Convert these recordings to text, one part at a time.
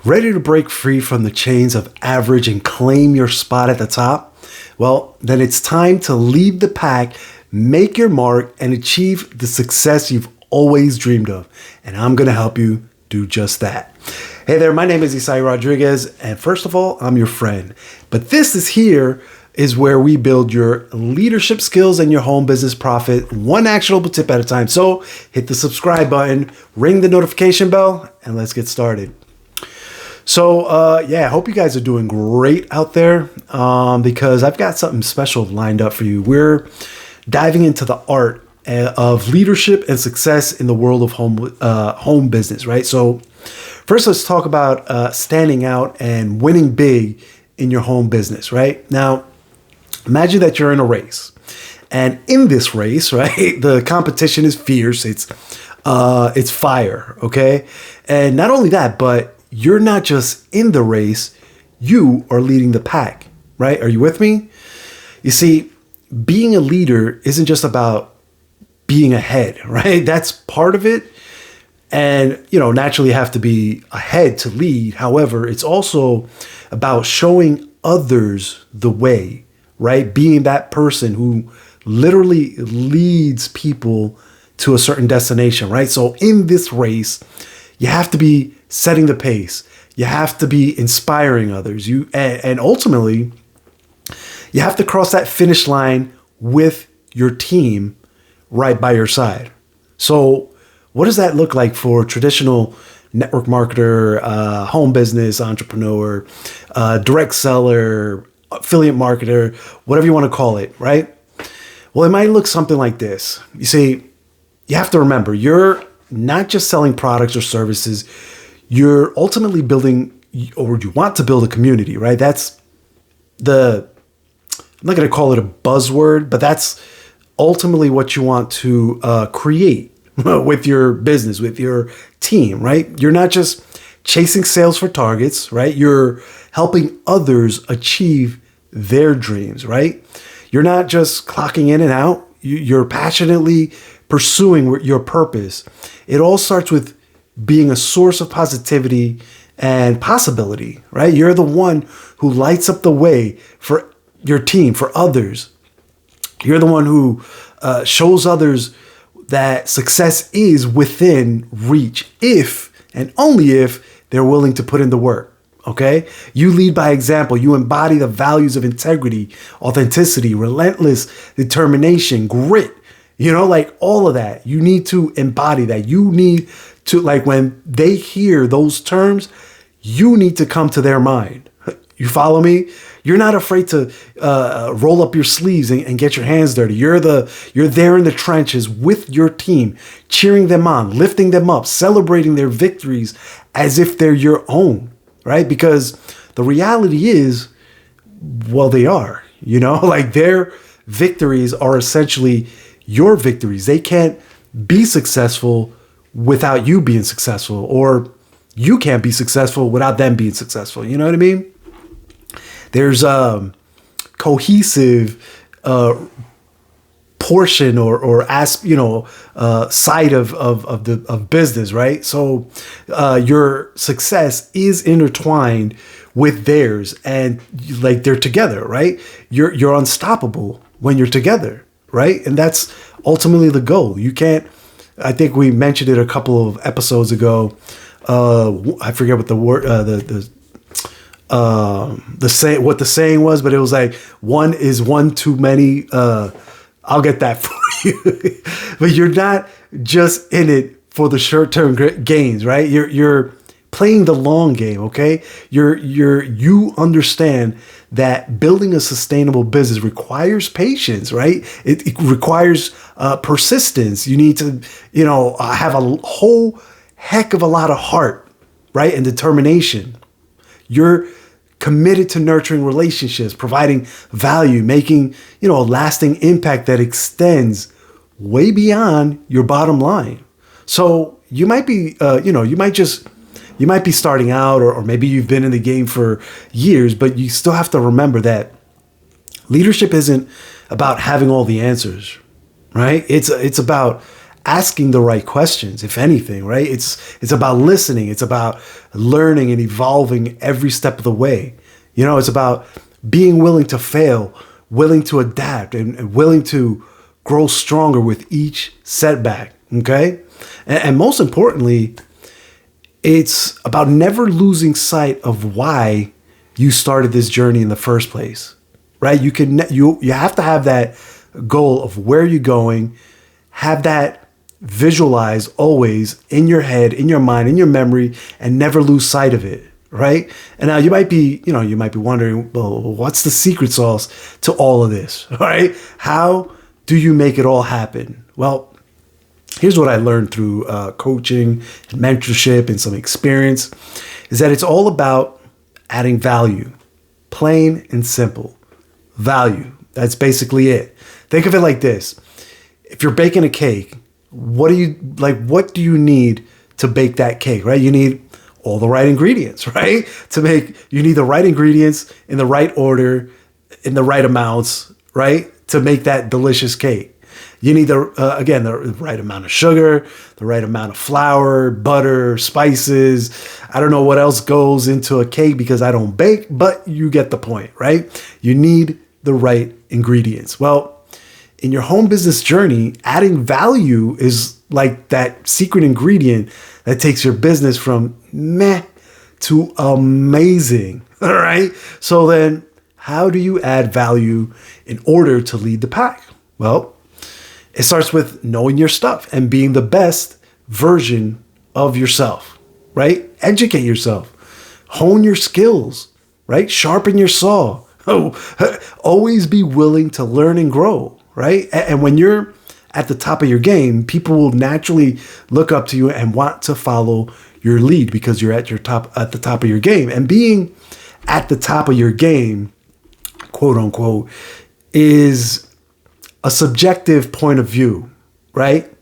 Ready to break free from the chains of average and claim your spot at the top? Well, then it's time to lead the pack, make your mark, and achieve the success you've always dreamed of. And I'm going to help you do just that. Hey there, my name is Isai Rodriguez, and first of all, I'm your friend. But this is where we build your leadership skills and your home business profit one actionable tip at a time. So hit the subscribe button, ring the notification bell, and let's get started. So, I hope you guys are doing great out there because I've got something special lined up for you. We're diving into the art of leadership and success in the world of home business, right? So first, let's talk about standing out and winning big in your home business, right? Now, imagine that you're in a race. And in this race, right, the competition is fierce. It's fire, okay? And not only that, but you're not just in the race, you are leading the pack, right? Are you with me? You see, being a leader isn't just about being ahead, right? That's part of it. And, naturally you have to be ahead to lead. However, it's also about showing others the way, right? Being that person who literally leads people to a certain destination, right? So in this race, you have to be setting the pace. You have to be inspiring others. And ultimately, you have to cross that finish line with your team right by your side. So what does that look like for a traditional network marketer, home business entrepreneur, direct seller, affiliate marketer, whatever you want to call it, right? Well, it might look something like this. You see, you have to remember, you're not just selling products or services. You're ultimately building, or you want to build a community, right? That's I'm not going to call it a buzzword, but that's ultimately what you want to create with your business, with your team, right? You're not just chasing sales for targets, right? You're helping others achieve their dreams, right? You're not just clocking in and out. You're passionately pursuing your purpose. It all starts with being a source of positivity and possibility, right? You're the one who lights up the way for your team, for others. You're the one who shows others that success is within reach if and only if they're willing to put in the work, okay? You lead by example. You embody the values of integrity, authenticity, relentless determination, grit, like all of that. You need to embody that. You need to, when they hear those terms, you need to come to their mind. You follow me? You're not afraid to roll up your sleeves and get your hands dirty. You're there in the trenches with your team, cheering them on, lifting them up, celebrating their victories as if they're your own, right? Because the reality is, well, they are, their victories are essentially your victories. They can't be successful without you being successful, or you can't be successful without them being successful. You know what I mean? There's a cohesive portion or side of business, right? So your success is intertwined with theirs, and they're together, right? You're unstoppable when you're together, right? And that's ultimately the goal. You can't. I think we mentioned it a couple of episodes ago. I forget what the word what the saying was, but it was like one is one too many. I'll get that for you. But you're not just in it for the short-term gains, right? You're playing the long game, okay? You understand that building a sustainable business requires patience, right? It requires persistence. You need to, have a whole heck of a lot of heart, right? And determination. You're committed to nurturing relationships, providing value, making, a lasting impact that extends way beyond your bottom line. So you might be, you might be starting out, or maybe you've been in the game for years, but you still have to remember that leadership isn't about having all the answers, right? It's about asking the right questions, if anything, right? It's about listening. It's about learning and evolving every step of the way. It's about being willing to fail, willing to adapt, and willing to grow stronger with each setback. Okay. And most importantly, it's about never losing sight of why you started this journey in the first place, right? You have to have that goal of where you're going, have that visualized always in your head, in your mind, in your memory, and never lose sight of it, right? And now you might be wondering, well, what's the secret sauce to all of this, right? How do you make it all happen? Well, here's what I learned through coaching and mentorship and some experience is that it's all about adding value, plain and simple. Value. That's basically it. Think of it like this. If you're baking a cake, what do you need to bake that cake, right? You need all the right ingredients, right? You need the right ingredients in the right order, in the right amounts, right? To make that delicious cake. You need the right amount of sugar, the right amount of flour, butter, spices. I don't know what else goes into a cake because I don't bake, but you get the point, right? You need the right ingredients. Well, in your home business journey, adding value is like that secret ingredient that takes your business from meh to amazing, all right? So then how do you add value in order to lead the pack? Well, it starts with knowing your stuff and being the best version of yourself, right? Educate yourself, hone your skills, right? Sharpen your saw. Always be willing to learn and grow, right? And when you're at the top of your game, people will naturally look up to you and want to follow your lead because you're at the top of your game. And being at the top of your game, quote unquote, is a subjective point of view, right?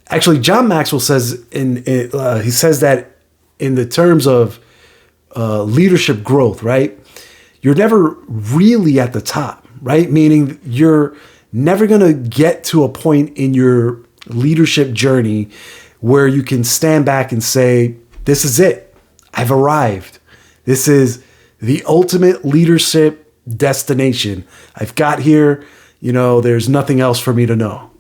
Actually, John Maxwell says he says that in the terms of leadership growth, right? You're never really at the top, right? Meaning you're never going to get to a point in your leadership journey where you can stand back and say, this is it. I've arrived. This is the ultimate leadership destination. I've got here. There's nothing else for me to know.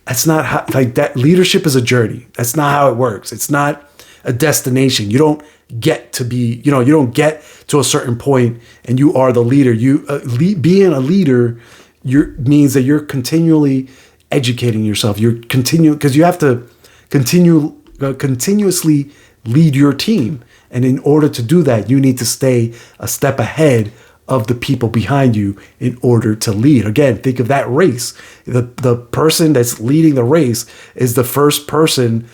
That's not how, that leadership is a journey. That's not how it works. It's not a destination. You don't get to be, you don't get to a certain point and you are the leader. Being a leader means that you're continually educating yourself. Because you have to continuously lead your team. And in order to do that, you need to stay a step ahead of the people behind you in order to lead. Again, think of that race. The person that's leading the race is the first person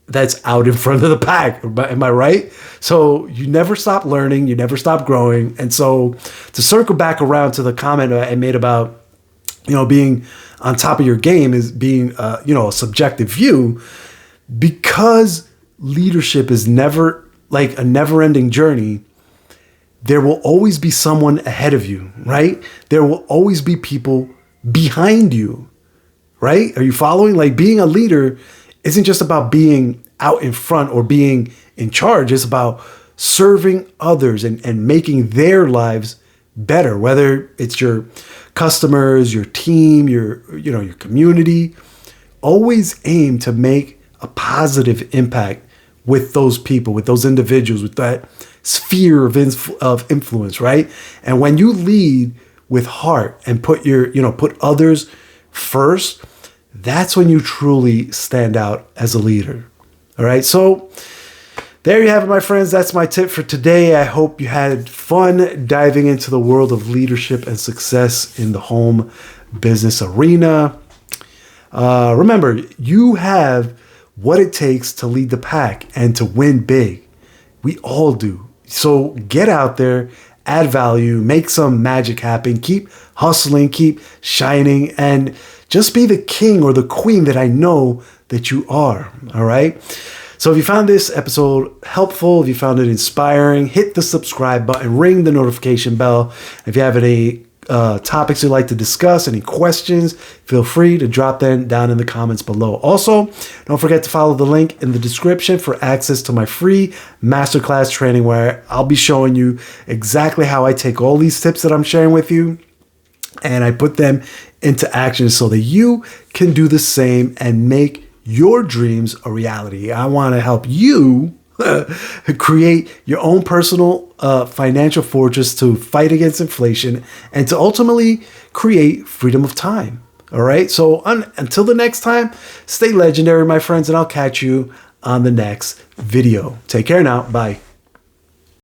that's out in front of the pack. Am I right? So you never stop learning, you never stop growing. And so to circle back around to the comment I made about, being on top of your game is being, a subjective view, because leadership is never like a never-ending journey. There will always be someone ahead of you, right? There will always be people behind you, right? Are you following? Like, being a leader isn't just about being out in front or being in charge. It's about serving others and making their lives better, whether it's your customers, your team, your community. Always aim to make a positive impact with those people, with those individuals, with that sphere of influence, right? And when you lead with heart and put others first, that's when you truly stand out as a leader. All right. So there you have it, my friends. That's my tip for today. I hope you had fun diving into the world of leadership and success in the home business arena. Remember, you have what it takes to lead the pack and to win big. We all do. So get out there, add value, make some magic happen, keep hustling, keep shining, and just be the king or the queen that I know that you are. All right. So if you found this episode helpful, if you found it inspiring, hit the subscribe button, ring the notification bell. If you have any topics you'd like to discuss, any questions, feel free to drop them down in the comments below. Also, don't forget to follow the link in the description for access to my free masterclass training, where I'll be showing you exactly how I take all these tips that I'm sharing with you and I put them into action so that you can do the same and make your dreams a reality. I want to help you create your own personal financial fortress to fight against inflation and to ultimately create freedom of time. All right. So until the next time, stay legendary, my friends, and I'll catch you on the next video. Take care now. Bye.